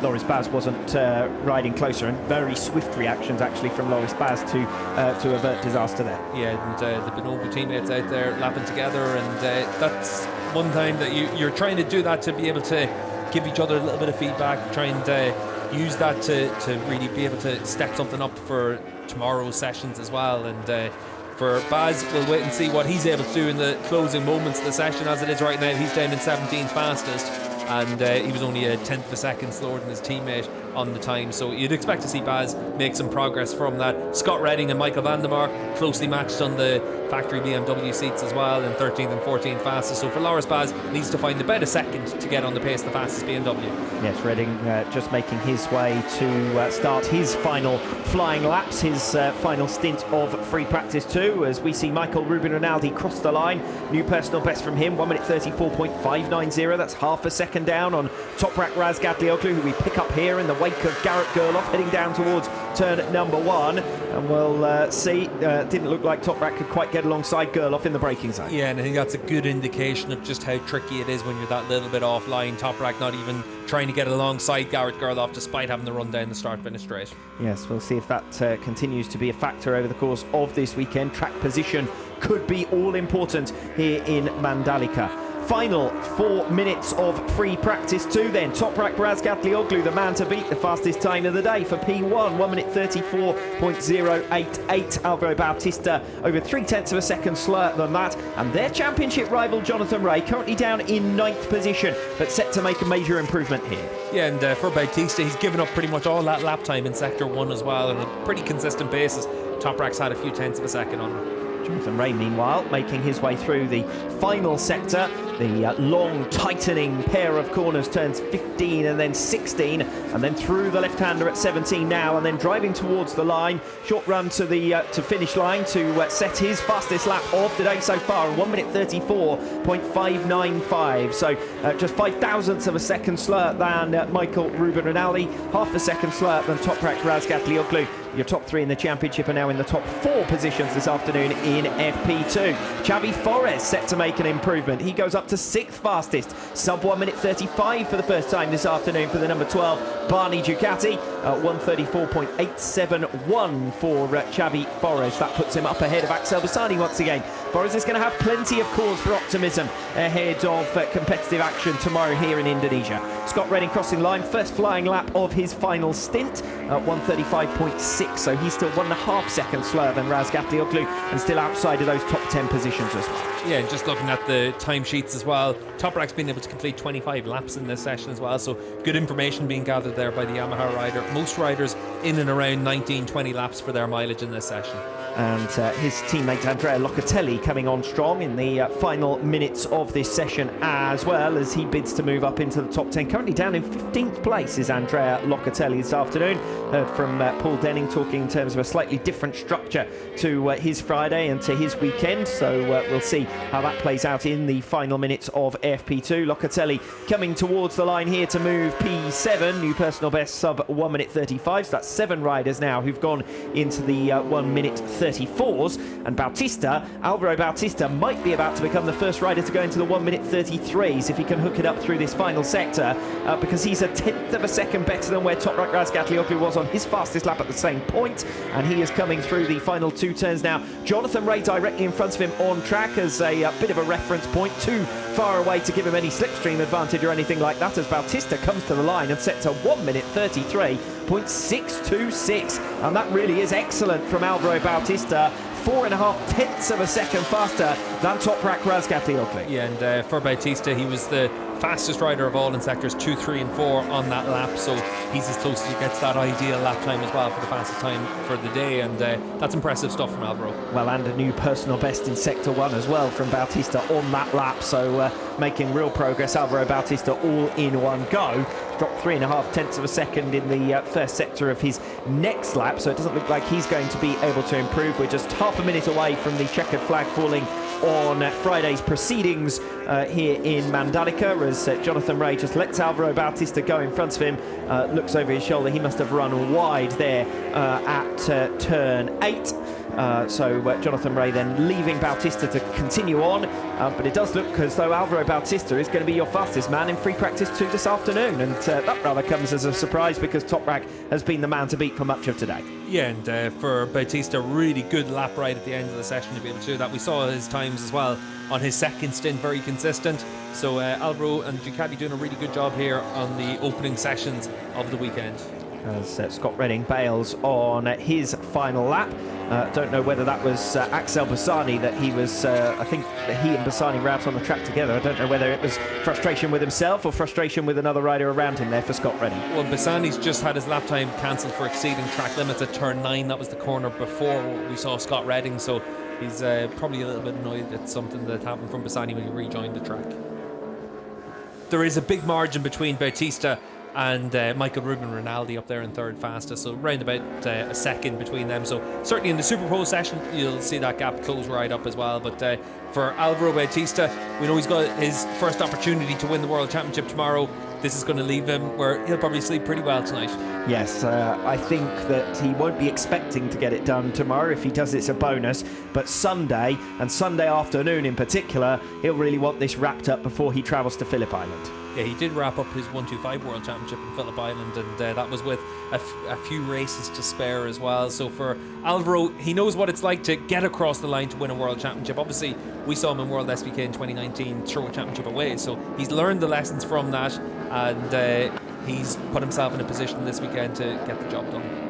Loris Baz wasn't riding closer, and very swift reactions actually from Loris Baz to avert disaster there. Yeah, and the Benova teammates out there lapping together, and that's one time that you're trying to do that, to be able to give each other a little bit of feedback, trying to use that to really be able to step something up for tomorrow's sessions as well. And for Baz, we'll wait and see what he's able to do in the closing moments of the session. As it is right now, he's down in 17th fastest, and he was only a 10th of a second slower than his teammate on the time, so you'd expect to see Baz make some progress from that. Scott Redding and Michael van der Mark closely matched on the factory BMW seats as well, in 13th and 14th fastest. So for Loris Baz, needs to find about a second to get on the pace of the fastest BMW. Yes, Redding just making his way to start his final flying laps, his final stint of free practice 2, as we see Michael Ruben Rinaldi cross the line. New personal best from him, 1 minute 34.590. That's half a second down on Toprak Razgatlioglu, who we pick up here in the wake of Garrett Gerloff, heading down towards turn number 1. And we'll see, didn't look like Toprak could quite get alongside Gerloff in the braking zone. Yeah, and I think that's a good indication of just how tricky it is when you're that little bit offline. Toprak not even trying to get alongside Garrett Gerloff despite having to run down the start-finish straight. Yes, we'll see if that continues to be a factor over the course of this weekend. Track position could be all important here in Mandalika. Final 4 minutes of free practice 2 then. Toprak Razgatlioglu, the man to beat, the fastest time of the day for P1, 1 minute 34.088. Alvaro Bautista over 0.3 of a second slower than that. And their championship rival Jonathan Rea currently down in 9th position, but set to make a major improvement here. Yeah, and for Bautista, he's given up pretty much all that lap time in Sector 1 as well, on a pretty consistent basis. Toprak's had a few tenths of a second on him. Jonathan Rea, meanwhile, making his way through the final sector. The long, tightening pair of corners, turns 15 and then 16, and then through the left-hander at 17 now, and then driving towards the line. Short run to the finish line to set his fastest lap of the day so far, 1 minute 34.595. So just 5,000ths of a second slower than Michael Ruben Rinaldi, half a second slower than Toprak Razgatlioglu. Your top 3 in the championship are now in the top 4 positions this afternoon in FP2. Xavi Forés set to make an improvement. He goes up to 6th fastest, sub 1 minute 35 for the first time this afternoon for the number 12 Barney Ducati. 134.871 for Xavi Forés. That puts him up ahead of Axel Bassani once again. Forés is going to have plenty of cause for optimism ahead of competitive action tomorrow here in Indonesia. Scott Redding crossing line, first flying lap of his final stint, 135.6, so he's still 1.5 seconds slower than Razgatlioglu and still outside of those top 10 positions as well. Yeah, and just looking at the timesheets as well, Toprak's been able to complete 25 laps in this session as well, so good information being gathered there by the Yamaha rider. Most riders in and around 19-20 laps for their mileage in this session. And his teammate Andrea Locatelli coming on strong in the final minutes of this session as well, as he bids to move up into the top 10. Currently down in 15th place is Andrea Locatelli this afternoon. Heard from Paul Denning talking in terms of a slightly different structure to his Friday and to his weekend, so we'll see how that plays out in the final minutes of FP2. Locatelli coming towards the line here to move P7, new personal best sub 1 minute 35, so that's 7 riders now who've gone into the 1 minute 34s, and Bautista, Alvaro Bautista, might be about to become the first rider to go into the 1 minute 33s if he can hook it up through this final sector, because he's a 10th of a second better than where Toprak Razgatlioglu was on his fastest lap at the same point, and he is coming through the final 2 turns now. Jonathan Rea directly in front of him on track as a bit of a reference point, too far away to give him any slipstream advantage or anything like that, as Bautista comes to the line and sets a 1 minute 33.626, and that really is excellent from Alvaro Bautista. 4.5 tenths of a second faster than Toprak Razgatlioglu. Yeah, and for Bautista, he was the fastest rider of all in sectors 2, 3 and 4 on that lap, so he's as close as he gets that ideal lap time as well for the fastest time for the day, and that's impressive stuff from Alvaro. Well, and a new personal best in sector 1 as well from Bautista on that lap, so making real progress. Alvaro Bautista all in one go. Dropped 3.5 tenths of a second in the first sector of his next lap, so it doesn't look like he's going to be able to improve. We're just half a minute away from the checkered flag falling on Friday's proceedings here in Mandalika, as Jonathan Rea just lets Alvaro Bautista go in front of him, looks over his shoulder. He must have run wide there at turn 8. Jonathan Ray then leaving Bautista to continue on, but it does look as though Alvaro Bautista is going to be your fastest man in free practice 2 this afternoon, and that rather comes as a surprise because Toprak has been the man to beat for much of today. Yeah, and for Bautista, really good lap ride at the end of the session to be able to do that. We saw his times as well on his second stint, very consistent. So Alvaro and Ducati doing a really good job here on the opening sessions of the weekend. As Scott Redding bails on his final lap. Don't know whether that was Axel Bassani that he was, I think that he and Bassani were out on the track together. I don't know whether it was frustration with himself or frustration with another rider around him there for Scott Redding. Well, Bassani's just had his lap time cancelled for exceeding track limits at turn 9. That was the corner before we saw Scott Redding, so he's probably a little bit annoyed at something that happened from Bassani when he rejoined the track. There is a big margin between Bautista and Michael Ruben Rinaldi up there in third fastest, so round about a second between them. So certainly in the Super Pro session you'll see that gap close right up as well, but for Alvaro Bautista, we know he's got his first opportunity to win the World Championship tomorrow. This is going to leave him where he'll probably sleep pretty well tonight. Yes, I think that he won't be expecting to get it done tomorrow. If he does, it's a bonus, but Sunday and Sunday afternoon in particular, he'll really want this wrapped up before he travels to Phillip Island. Yeah, he did wrap up his 125 World Championship in Phillip Island, and that was with a few races to spare as well. So for Alvaro, he knows what it's like to get across the line to win a World Championship. Obviously, we saw him in WorldSBK in 2019 throw a championship away, so he's learned the lessons from that, and he's put himself in a position this weekend to get the job done.